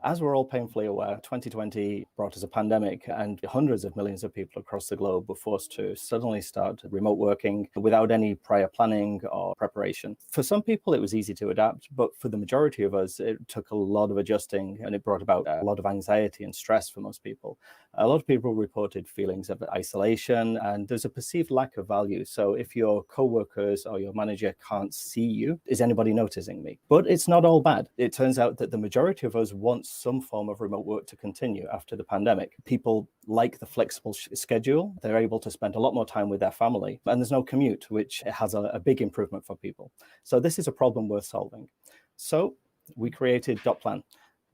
As we're all painfully aware, 2020 brought us a pandemic, and hundreds of millions of people across the globe were forced to suddenly start remote working without any prior planning or preparation. For some people, it was easy to adapt, but for the majority of us, it took a lot of adjusting, and it brought about a lot of anxiety and stress for most people. A lot of people reported feelings of isolation, and there's a perceived lack of value. So if your co-workers or your manager can't see you, is anybody noticing me? But it's not all bad. It turns out that the majority of us want some form of remote work to continue after the pandemic. People like the flexible schedule. They're able to spend a lot more time with their family, and there's no commute, which has a big improvement for people. So this is a problem worth solving. So we created dotplan.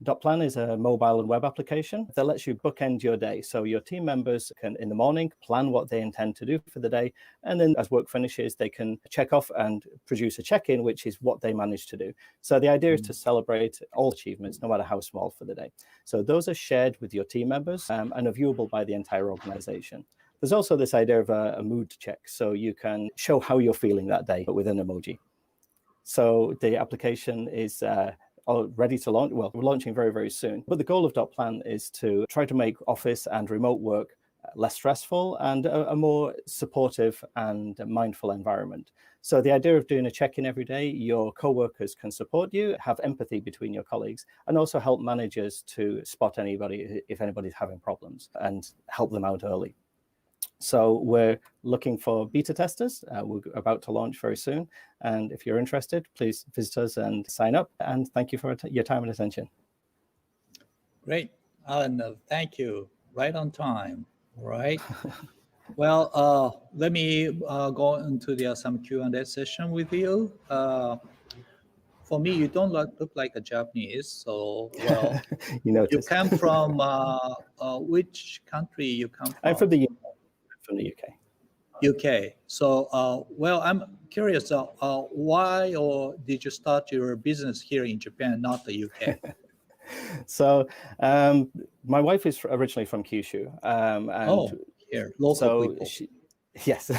dotplan is a mobile and web application that lets you bookend your day. So your team members can, in the morning, plan what they intend to do for the day. And then as work finishes, they can check off and produce a check-in, which is what they managed to do. So the idea is to celebrate all achievements, no matter how small, for the day. So those are shared with your team members and are viewable by the entire organization. There's also this idea of a mood check. So you can show how you're feeling that day, but with an emoji. So the application is ready to launch. Well, we're launching very, very soon. But the goal of dotplan is to try to make office and remote work less stressful and a more supportive and mindful environment. So the idea of doing a check-in every day, your co-workers can support you, have empathy between your colleagues, and also help managers to spot anybody if anybody's having problems and help them out early. So we're looking for beta testers. We're about to launch very soon. And if you're interested, please visit us and sign up. And thank you for your time and attention. Great. Alan, thank you. Right on time. Right. Well, let me go into some Q&A session with you. For me, you don't look like a Japanese. So, well, you come from which country you come from? I'm from the UK. UK. So, well, I'm curious, why or did you start your business here in Japan, not the UK? So, my wife is originally from Kyushu. Here, local people. Yes.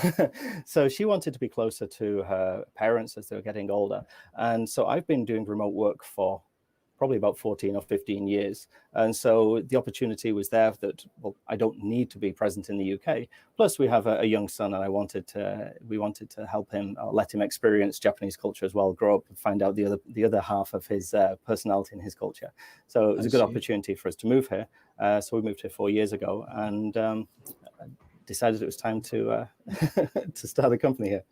So she wanted to be closer to her parents as they were getting older. And so I've been doing remote work for probably about 14 or 15 years. And so the opportunity was there that, well, I don't need to be present in the UK. Plus we have a young son, and we wanted to help him, let him experience Japanese culture as well, grow up and find out the other half of his personality and his culture. So it was a good opportunity for us to move here. So we moved here 4 years ago, and decided it was time to start a company here.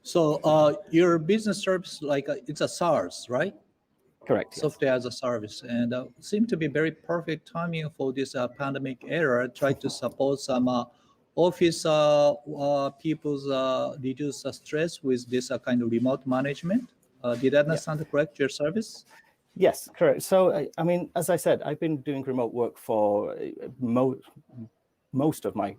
So your business service, it's a SaaS, right? Correct. Software as a service, and seemed to be very perfect timing for this pandemic era. Try to support some office people's reduce stress with this kind of remote management. Did I understand correct your service? Yes, correct. So, I mean, as I said, I've been doing remote work for most of my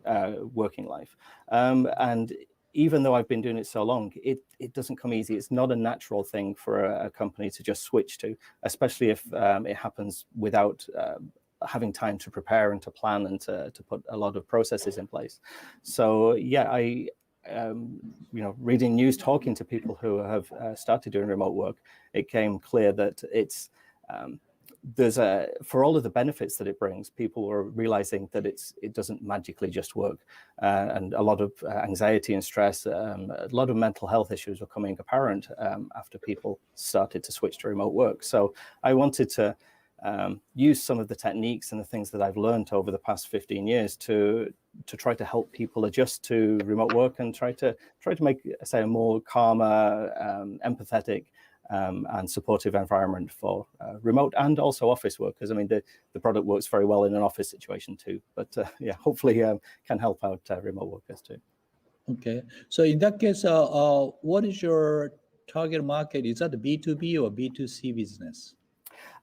working life, and even though I've been doing it so long, it doesn't come easy. It's not a natural thing for a company to just switch to, especially if it happens without having time to prepare and to plan and to put a lot of processes in place. So yeah, reading news, talking to people who have started doing remote work, it came clear that it's for all of the benefits that it brings, people were realizing that it doesn't magically just work, and a lot of anxiety and stress, a lot of mental health issues were coming apparent after people started to switch to remote work. So I wanted to use some of the techniques and the things that I've learned over the past 15 years to try to help people adjust to remote work and try to make, say, a more calmer, empathetic, and supportive environment for remote and also office workers. I mean, the product works very well in an office situation too, but yeah, hopefully can help out remote workers too. Okay, so in that case, what is your target market? Is that the B2B or B2C business?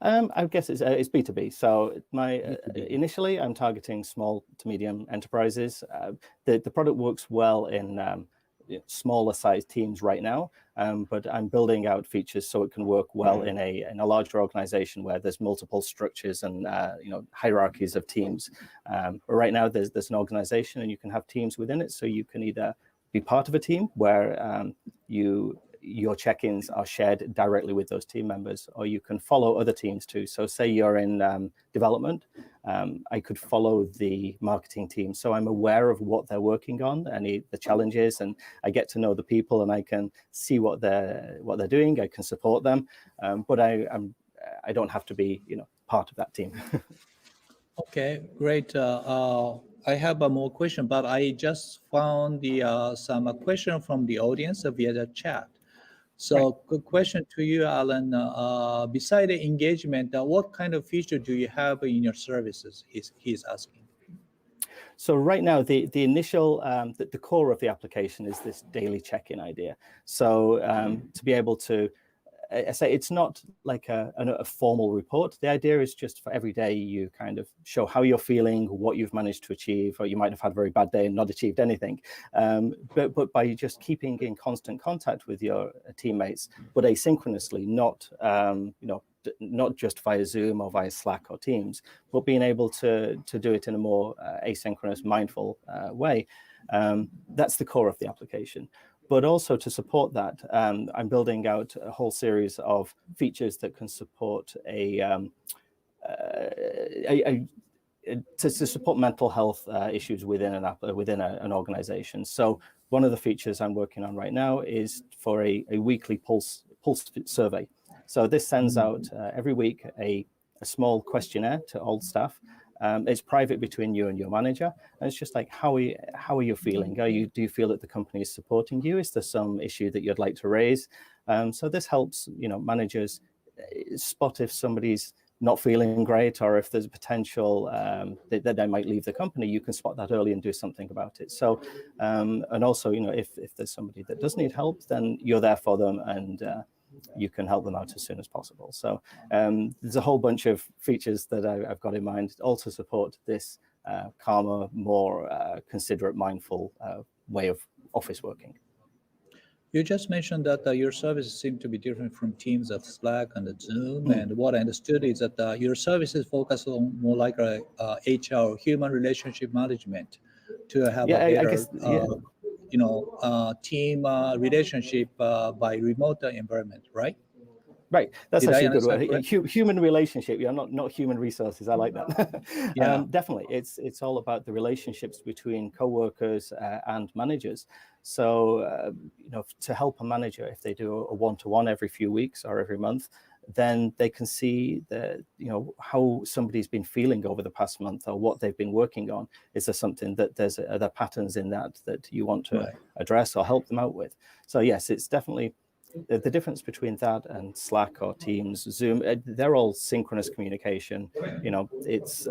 I guess it's B2B. So initially, I'm targeting small to medium enterprises. The product works well in smaller sized teams right now, but I'm building out features so it can work well in a larger organization where there's multiple structures and hierarchies of teams. But right now there's an organization and you can have teams within it, so you can either be part of a team where you your check-ins are shared directly with those team members, or you can follow other teams too. So say you're in development, I could follow the marketing team. So I'm aware of what they're working on, the challenges, and I get to know the people, and I can see what they're doing. I can support them, but I don't have to be, part of that team. Okay, great. I have a more question, but I just found some question from the audience via the chat. So, good question to you, Alan. Beside the engagement, what kind of feature do you have in your services? He's asking. So right now, the initial, the core of the application is this daily check-in idea. So to be able to, I say it's not like a formal report. The idea is just for every day you kind of show how you're feeling, what you've managed to achieve, or you might have had a very bad day and not achieved anything. But by just keeping in constant contact with your teammates, but asynchronously, not just via Zoom or via Slack or Teams, but being able to do it in a more asynchronous, mindful way. That's the core of the application. But also to support that, I'm building out a whole series of features that can support to support mental health issues within an organization. So one of the features I'm working on right now is for a weekly pulse survey. So this sends out every week a small questionnaire to all staff. It's private between you and your manager, and it's just like, how are you feeling? Do you feel that the company is supporting you? Is there some issue that you'd like to raise? So this helps managers spot if somebody's not feeling great, or if there's a potential that they might leave the company. You can spot that early and do something about it. So and also if there's somebody that does need help, then you're there for them, and you can help them out as soon as possible. So there's a whole bunch of features that I've got in mind, all to support this calmer, more considerate, mindful way of office working. You just mentioned that your services seem to be different from Teams of Slack and Zoom. And what I understood is that your services focus on more like HR, human relationship management, to have a better, I guess, team relationship by remote environment, right? Right, that's Did I actually a good word. understand Human relationship, not human resources. I like that. Yeah. Definitely, it's all about the relationships between coworkers and managers. So to help a manager, if they do a one-to-one every few weeks or every month, then they can see how somebody's been feeling over the past month, or what they've been working on. Is there something that are there patterns in that you want to address or help them out with? So yes, it's definitely the difference between that and Slack or Teams, Zoom. They're all synchronous communication. It's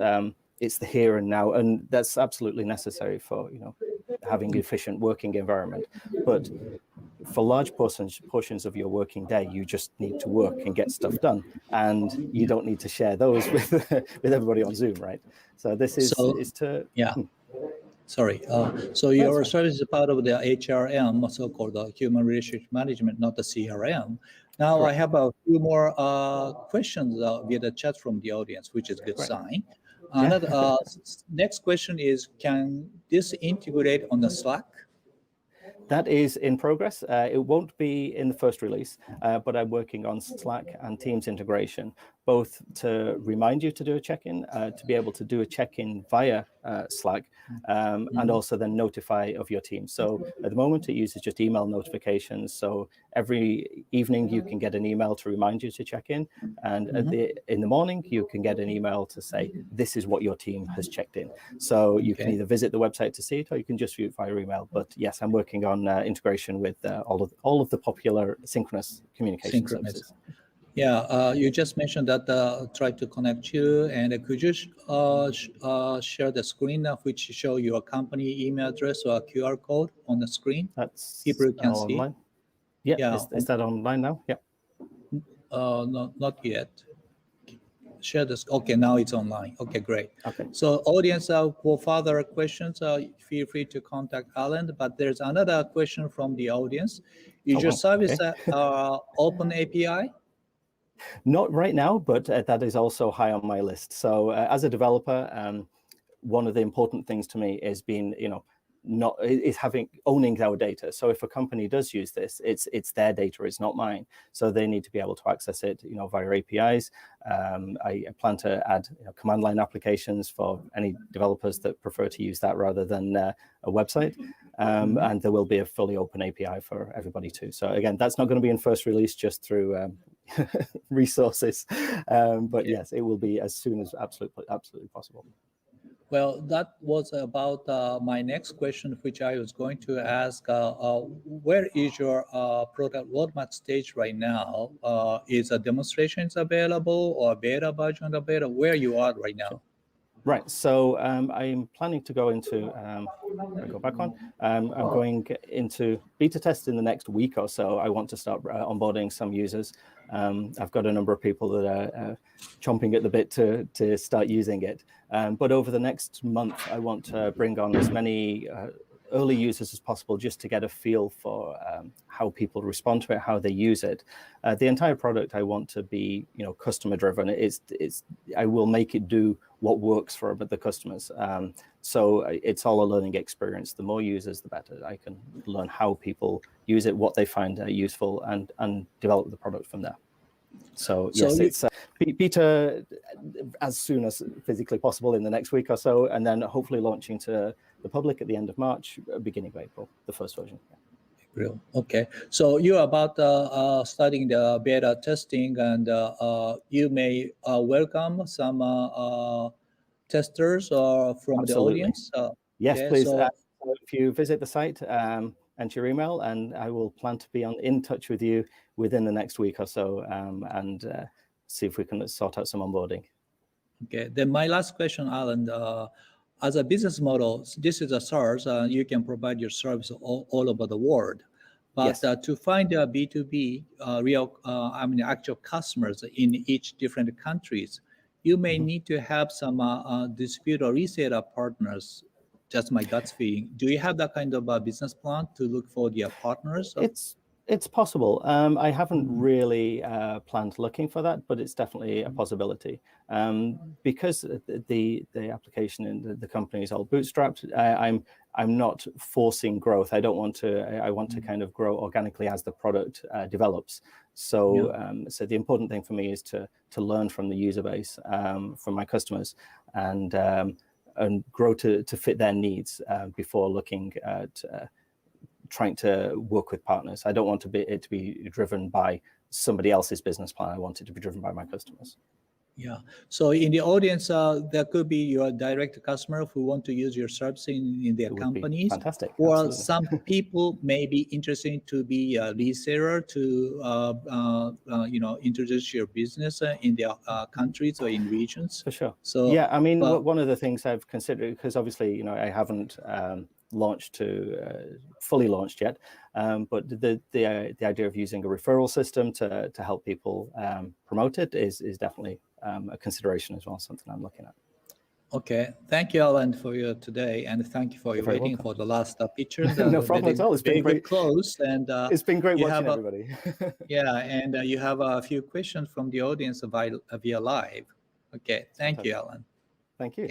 the here and now, and that's absolutely necessary for having an efficient working environment. But for large portions of your working day, you just need to work and get stuff done, and you don't need to share those with everybody on Zoom, right? So this is to Sorry. So your service is part of the HRM, so-called Human Relationship Management, not the CRM. Now Correct. I have a few more questions via the chat from the audience, which is a good sign. Another next question is, can this integrate on the Slack? That is in progress. It won't be in the first release, but I'm working on Slack and Teams integration, both to remind you to do a check-in, to be able to do a check-in via Slack, and also then notify of your team. So at the moment, it uses just email notifications. So every evening, you can get an email to remind you to check in. And in the morning, you can get an email to say, this is what your team has checked in. So you can either visit the website to see it, or you can just view it via email. But yes, I'm working on integration with all of the popular synchronous communication services. Yeah, you just mentioned that try to connect you, and could you share the screen which show your company email address or QR code on the screen? That's people can online. See. Yeah, is that online now? Yeah. Not yet. Share this. Okay, now it's online. Okay, great. Okay. So audience, for further questions, feel free to contact Alan. But there's another question from the audience. Is your service open API? Not right now, but that is also high on my list. So as a developer, one of the important things to me is being, owning our data. So if a company does use this, it's their data, it's not mine. So they need to be able to access it, via APIs. I plan to add command line applications for any developers that prefer to use that rather than a website. And there will be a fully open API for everybody too. So again, that's not going to be in first release just through resources, but yes, it will be as soon as absolutely possible. Well, that was about my next question, which I was going to ask. Where is your product roadmap stage right now? Is a demonstrations available or a beta version available? Where you are right now? Right. So I'm planning to go into, go back on. I'm going into beta test in the next week or so. I want to start onboarding some users. I've got a number of people that are chomping at the bit to start using it. But over the next month, I want to bring on as many early users as possible, just to get a feel for how people respond to it, how they use it. The entire product I want to be, customer driven. I will make it do what works for the customers. So it's all a learning experience. The more users, the better. I can learn how people use it, what they find useful, and develop the product from there. So yes, it's beta as soon as physically possible in the next week or so, and then hopefully launching to the public at the end of March, beginning of April, the first version. April. Okay. So you're about starting the beta testing, and you may welcome some testers from Absolutely. the audience. Yes, okay, please. So If you visit the site, enter your email, and I will plan to be in touch with you within the next week or so, and see if we can sort out some onboarding. Okay. Then my last question, Alan. As a business model, this is a SaaS. You can provide your service all over the world. But Yes. To find a B2B, actual customers in each different countries, you may need to have some distributor reseller partners. Just my gut feeling. Do you have that kind of business plan to look for the partners? It's possible. I haven't really planned looking for that, but it's definitely a possibility. Because the application and the company is all bootstrapped, I'm not forcing growth. I don't want to. I want to kind of grow organically as the product develops. So so the important thing for me is to learn from the user base, from my customers, and grow to fit their needs before looking at trying to work with partners. I don't want it to be driven by somebody else's business plan. I want it to be driven by my customers. Yeah. So in the audience, there could be your direct customer who want to use your service in their companies. Fantastic. Or Absolutely. some people may be interested to be a reseller to introduce your business in their countries or in regions. For sure. So yeah, I mean, one of the things I've considered, because obviously I haven't fully launched yet, but the idea of using a referral system to help people promote it is definitely a consideration as well, something I'm looking at. Okay, thank you, Alan, for your today, and thank you for your waiting for the last picture. No problem at all. It's been great. Close, and it's been great watching everybody. Yeah, and you have a few questions from the audience via live. Okay, thank you, Alan. Thank you.